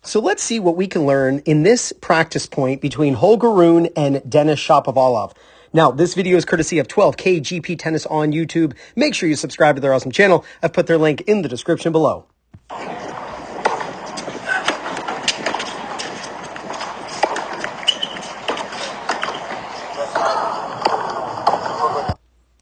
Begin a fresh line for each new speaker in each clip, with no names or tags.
So let's see what we can learn in this practice point between Holger Rune and Denis Shapovalov. Now, this video is courtesy of 12K GP Tennis on YouTube. Make sure you subscribe to their awesome channel. I've put their link in the description below.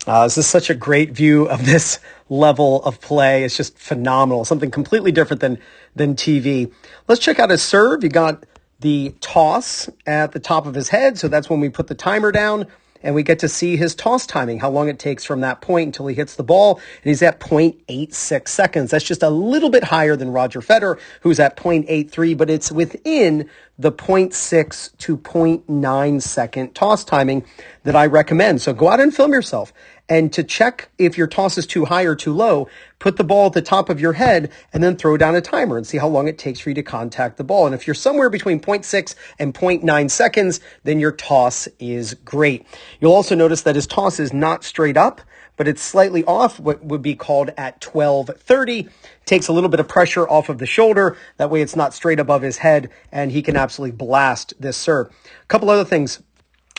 This is such a great view of this level of play. It's just phenomenal. Something completely different than TV. Let's check out his serve. You got the toss at the top of his head. So that's when we put the timer down and we get to see his toss timing, how long it takes from that point until he hits the ball. And he's at 0.86 seconds. That's just a little bit higher than Roger Federer, who's at 0.83, but it's within the 0.6 to 0.9 second toss timing that I recommend. So go out and film yourself. And to check if your toss is too high or too low, put the ball at the top of your head and then throw down a timer and see how long it takes for you to contact the ball. And if you're somewhere between 0.6 and 0.9 seconds, then your toss is great. You'll also notice that his toss is not straight up, but it's slightly off, what would be called at 12:30. Takes a little bit of pressure off of the shoulder. That way it's not straight above his head, and he can absolutely blast this serve. A couple other things.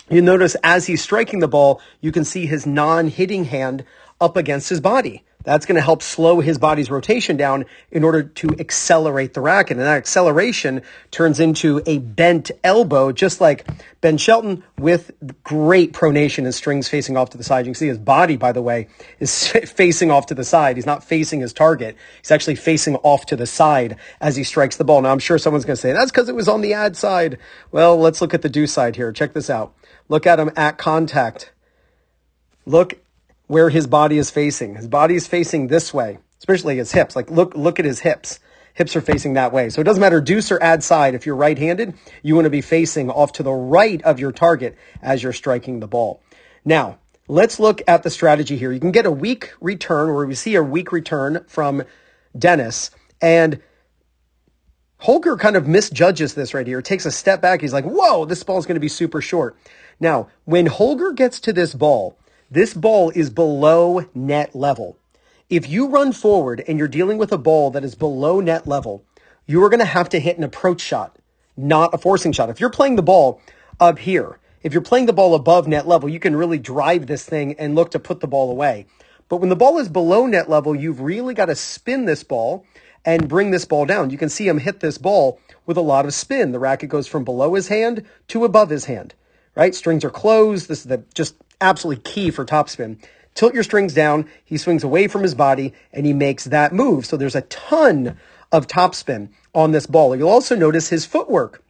You notice as he's striking the ball, you can see his non-hitting hand up against his body. That's going to help slow his body's rotation down in order to accelerate the racket. And that acceleration turns into a bent elbow, just like Ben Shelton, with great pronation and strings facing off to the side. You can see his body, by the way, is facing off to the side. He's not facing his target. He's actually facing off to the side as he strikes the ball. Now, I'm sure someone's going to say, that's because it was on the ad side. Well, let's look at the do side here. Check this out. Look at him at contact. Look where his body is facing. His body is facing this way, especially his hips. Like look at his hips. Hips are facing that way. So it doesn't matter deuce or ad side. If you're right-handed, you want to be facing off to the right of your target as you're striking the ball. Now, let's look at the strategy here. You can get a weak return, where we see a weak return from Denis, and Holger kind of misjudges this right here. Takes a step back. He's like, whoa, this ball is going to be super short. Now, when Holger gets to this ball is below net level. If you run forward and you're dealing with a ball that is below net level, you are going to have to hit an approach shot, not a forcing shot. If you're playing the ball up here, if you're playing the ball above net level, you can really drive this thing and look to put the ball away. But when the ball is below net level, you've really got to spin this ball and bring this ball down. You can see him hit this ball with a lot of spin. The racket goes from below his hand to above his hand, right? Strings are closed. This is just absolutely key for topspin. Tilt your strings down. He swings away from his body and he makes that move. So there's a ton of topspin on this ball. You'll also notice his footwork.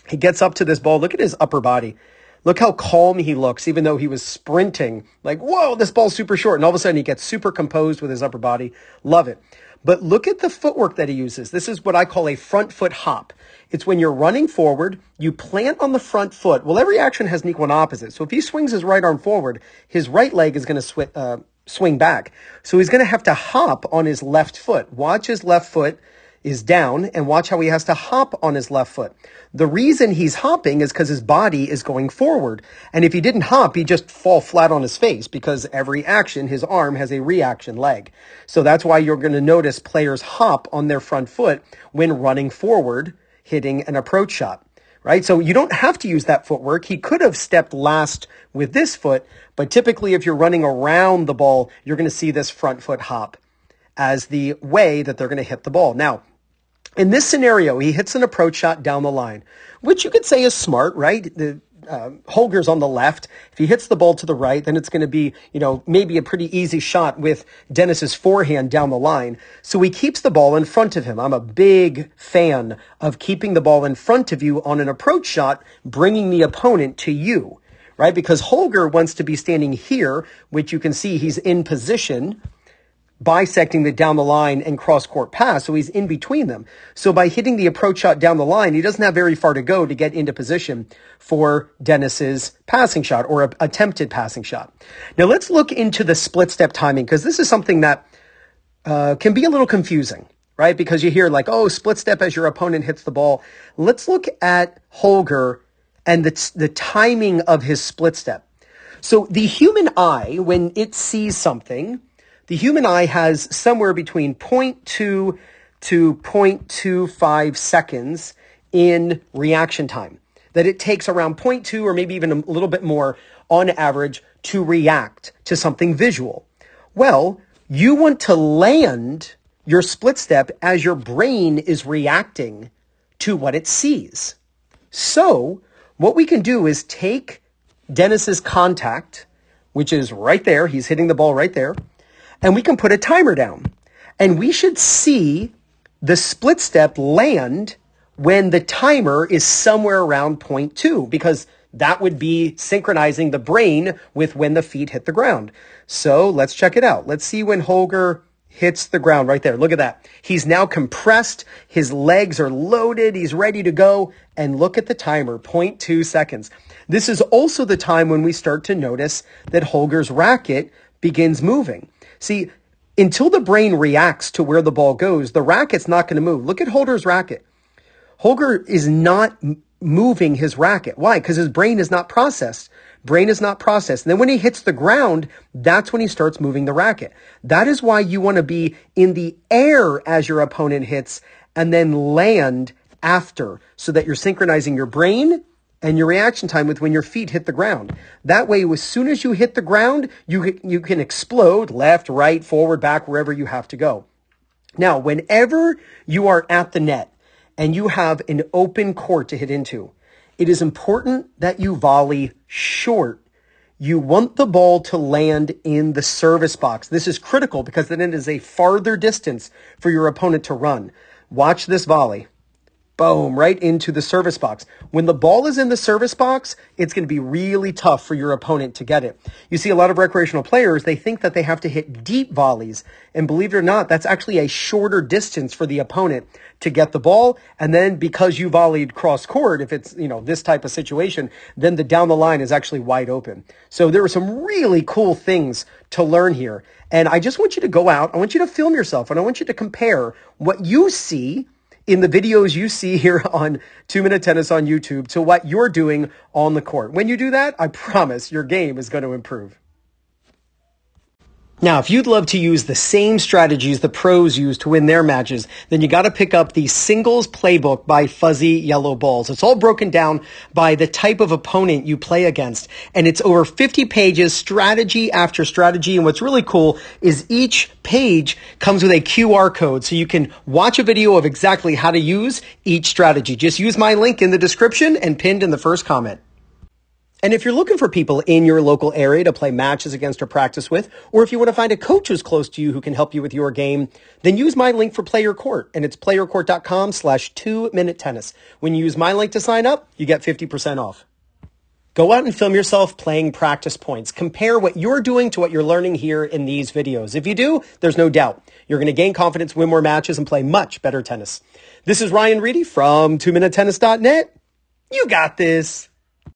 He gets up to this ball. Look at his upper body. Look how calm he looks, even though he was sprinting. Like, whoa, this ball's super short. And all of a sudden he gets super composed with his upper body. Love it. But look at the footwork that he uses. This is what I call a front foot hop. It's when you're running forward, you plant on the front foot. Well, every action has an equal and opposite. So if he swings his right arm forward, his right leg is going to swing back. So he's going to have to hop on his left foot. Watch his left foot is down, and watch how he has to hop on his left foot. The reason he's hopping is because his body is going forward. And if he didn't hop, he'd just fall flat on his face, because every action, his arm has a reaction leg. So that's why you're going to notice players hop on their front foot when running forward, hitting an approach shot, right? So you don't have to use that footwork. He could have stepped last with this foot, but typically if you're running around the ball, you're going to see this front foot hop as the way that they're going to hit the ball. Now, in this scenario, he hits an approach shot down the line, which you could say is smart, right? Holger's on the left. If he hits the ball to the right, then it's going to be, maybe a pretty easy shot with Denis's forehand down the line. So he keeps the ball in front of him. I'm a big fan of keeping the ball in front of you on an approach shot, bringing the opponent to you, right? Because Holger wants to be standing here, which you can see he's in position, bisecting the down the line and cross-court pass, so he's in between them. So by hitting the approach shot down the line, he doesn't have very far to go to get into position for Denis's passing shot or attempted passing shot. Now let's look into the split-step timing, because this is something that can be a little confusing, right? Because you hear like, oh, split-step as your opponent hits the ball. Let's look at Holger and the timing of his split-step. So the human eye, when it sees something, the human eye has somewhere between 0.2 to 0.25 seconds in reaction time, that it takes around 0.2 or maybe even a little bit more on average to react to something visual. Well, you want to land your split step as your brain is reacting to what it sees. So what we can do is take Dennis's contact, which is right there. He's hitting the ball right there. And we can put a timer down. And we should see the split step land when the timer is somewhere around 0.2, because that would be synchronizing the brain with when the feet hit the ground. So let's check it out. Let's see when Holger hits the ground right there. Look at that. He's now compressed. His legs are loaded. He's ready to go. And look at the timer, 0.2 seconds. This is also the time when we start to notice that Holger's racket begins moving. See, until the brain reacts to where the ball goes, the racket's not going to move. Look at Holger's racket. Holger is not moving his racket. Why? Because his brain is not processed. Brain is not processed. And then when he hits the ground, that's when he starts moving the racket. That is why you want to be in the air as your opponent hits and then land after, so that you're synchronizing your brain and your reaction time with when your feet hit the ground. That way, as soon as you hit the ground, you can explode left, right, forward, back, wherever you have to go. Now, whenever you are at the net and you have an open court to hit into, it is important that you volley short. You want the ball to land in the service box. This is critical because then it is a farther distance for your opponent to run. Watch this volley. Boom, right into the service box. When the ball is in the service box, it's going to be really tough for your opponent to get it. You see a lot of recreational players, they think that they have to hit deep volleys. And believe it or not, that's actually a shorter distance for the opponent to get the ball. And then because you volleyed cross court, if it's, this type of situation, then the down the line is actually wide open. So there are some really cool things to learn here. And I just want you to go out. I want you to film yourself and I want you to compare what you see in the videos you see here on 2 Minute Tennis on YouTube to what you're doing on the court. When you do that, I promise your game is going to improve. Now, if you'd love to use the same strategies the pros use to win their matches, then you got to pick up the Singles Playbook by Fuzzy Yellow Balls. It's all broken down by the type of opponent you play against. And it's over 50 pages, strategy after strategy. And what's really cool is each page comes with a QR code, so you can watch a video of exactly how to use each strategy. Just use my link in the description and pinned in the first comment. And if you're looking for people in your local area to play matches against or practice with, or if you want to find a coach who's close to you who can help you with your game, then use my link for PlayYourCourt, and it's playyourcourt.com/2minutetennis. When you use my link to sign up, you get 50% off. Go out and film yourself playing practice points. Compare what you're doing to what you're learning here in these videos. If you do, there's no doubt you're going to gain confidence, win more matches, and play much better tennis. This is Ryan Reedy from 2minutetennis.net. You got this.